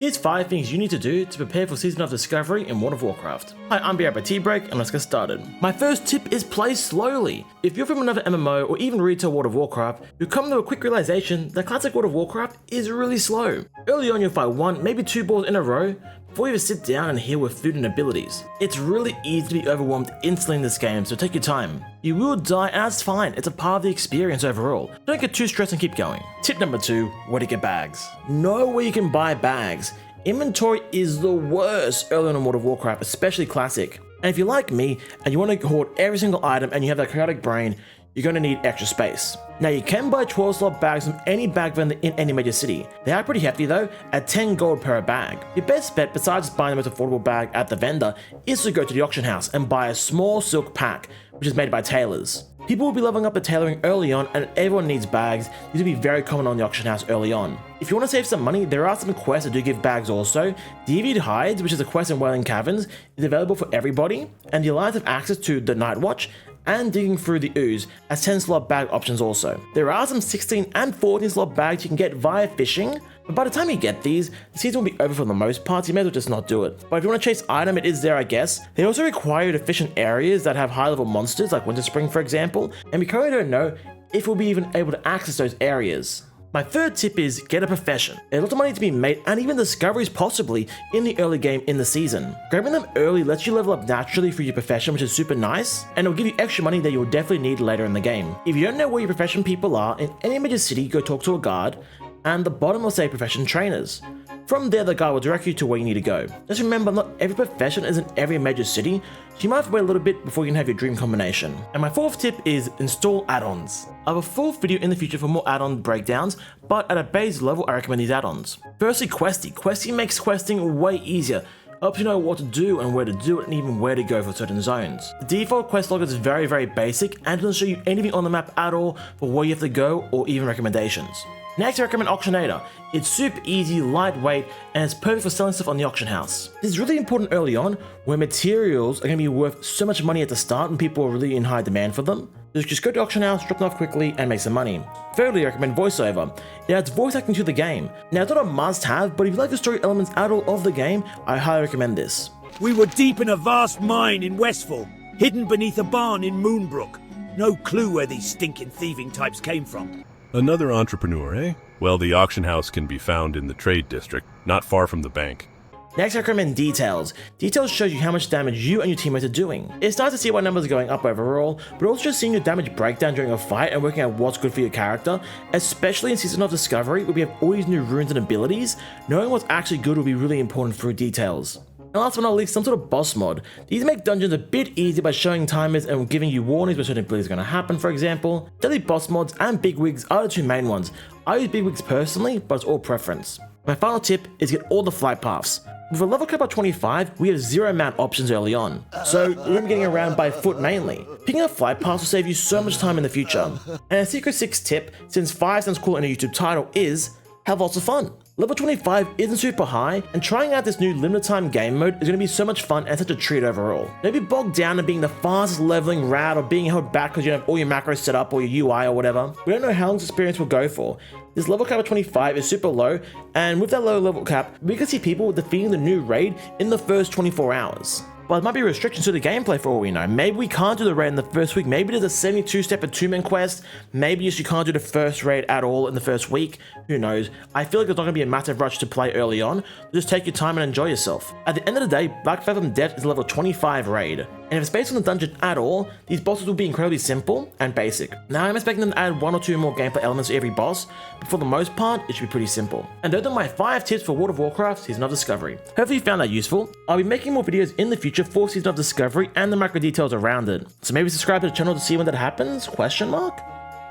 Here's 5 things you need to do to prepare for Season of Discovery in World of Warcraft. Hi, I'm Brbteabreak and let's get started. My first tip is play slowly. If you're from another MMO or even retail World of Warcraft, you'll come to a quick realization that classic World of Warcraft is really slow. Early on you'll fight 1, maybe 2 balls in a row before you even sit down and heal with food and abilities. It's really easy to be overwhelmed instantly in this game, so take your time. You will die and that's fine, it's a part of the experience overall. Don't get too stressed and keep going. Tip number 2, where to get bags. Know where you can buy bags. Inventory is the worst early on in World of Warcraft, especially Classic. And if you're like me and you want to hoard every single item and you have that chaotic brain, you're going to need extra space. Now you can buy 12 slot bags from any bag vendor in any major city. They are pretty hefty though, at 10 gold per bag. Your best bet besides buying the most affordable bag at the vendor is to go to the auction house and buy a small silk pack, which is made by tailors. People will be leveling up the tailoring early on and everyone needs bags. These will be very common on the auction house early on. If you want to save some money, there are some quests that do give bags also. Deviant Hides, which is a quest in Wailing Caverns, is available for everybody, and the Alliance have access to the Night Watch and Digging Through the Ooze as 10 slot bag options also. There are some 16 and 14 slot bags you can get via fishing, but by the time you get these, the season will be over for the most part, so you may as well just not do it. But if you want to chase item, it is there I guess. They also require you to fish in areas that have high level monsters like Winter Spring for example, and we currently don't know if we'll be even able to access those areas. My third tip is get a profession. There's lots of money to be made and even discoveries possibly in the early game in the season. Grabbing them early lets you level up naturally for your profession, which is super nice, and it'll give you extra money that you'll definitely need later in the game. If you don't know where your profession people are, in any major city go talk to a guard, and the bottom will say profession trainers. From there the guide will direct you to where you need to go. Just remember, not every profession is in every major city, so you might have to wait a little bit before you can have your dream combination. And my fourth tip is install add-ons. I have a full video in the future for more add-on breakdowns, but at a base level I recommend these add-ons. Firstly, Questie. Questie makes questing way easier. Helps you know what to do and where to do it and even where to go for certain zones. The default quest log is very basic and doesn't show you anything on the map at all for where you have to go or even recommendations. Next, I recommend Auctionator. It's super easy, lightweight, and it's perfect for selling stuff on the auction house. This is really important early on, where materials are going to be worth so much money at the start and people are really in high demand for them. Just go to the auction house, drop them off quickly, and make some money. Thirdly, I recommend VoiceOver. It adds voice acting to the game. Now, it's not a must-have, but if you like the story elements at all of the game, I highly recommend this. We were deep in a vast mine in Westfall, hidden beneath a barn in Moonbrook. No clue where these stinking thieving types came from. Another entrepreneur, eh? Well, the auction house can be found in the trade district, not far from the bank. Next, I recommend Details. Details shows you how much damage you and your teammates are doing. It's nice to see why numbers are going up overall, but also just seeing your damage breakdown during a fight and working out what's good for your character, especially in Season of Discovery where we have all these new runes and abilities. Knowing what's actually good will be really important through Details. And last but not least, some sort of boss mod. These make dungeons a bit easier by showing timers and giving you warnings when certain abilities are going to happen, for example. Daily boss mods and BigWigs are the two main ones. I use BigWigs personally, but it's all preference. My final tip is get all the Flightpaths. With a level cap of 25, we have 0 mount options early on, so you're going to be getting around by foot mainly. Picking up Flightpaths will save you so much time in the future. And a secret 6 tip, since 5 sounds cool in a YouTube title, is have lots of fun. Level 25 isn't super high, and trying out this new limited time game mode is going to be so much fun and such a treat overall. Don't be bogged down in being the fastest leveling route or being held back because you don't have all your macros set up or your UI or whatever. We don't know how long this experience will go for. This level cap of 25 is super low, and with that low level cap, we can see people defeating the new raid in the first 24 hours. But there might be restrictions to the gameplay for all we know. Maybe we can't do the raid in the first week. Maybe there's a 72-step and 2-man quest. Maybe you can't do the first raid at all in the first week. Who knows? I feel like there's not going to be a massive rush to play early on. Just take your time and enjoy yourself. At the end of the day, Black Fathom Death is a level 25 raid. And if it's based on the dungeon at all, these bosses will be incredibly simple and basic. Now I'm expecting them to add 1 or 2 more gameplay elements to every boss, but for the most part, it should be pretty simple. And those are my 5 tips for World of Warcraft Season of Discovery. Hopefully you found that useful. I'll be making more videos in the future for Season of Discovery and the macro details around it. So maybe subscribe to the channel to see when that happens? Question mark?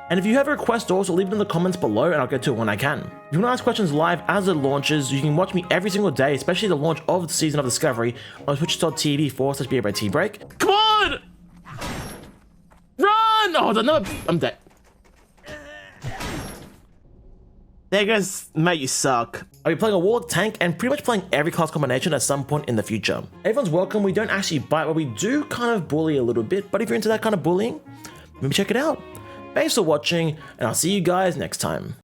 And if you have a request also, leave it in the comments below and I'll get to it when I can. If you want to ask questions live as it launches, you can watch me every single day, especially the launch of the Season of Discovery on twitch.tv/Brbteabreak. Come on! Run! Oh, no, I'm dead. There goes, mate, you suck. I'll be playing a warlock tank and pretty much playing every class combination at some point in the future. Everyone's welcome. We don't actually bite, but we do kind of bully a little bit. But if you're into that kind of bullying, maybe check it out. Thanks for watching, and I'll see you guys next time.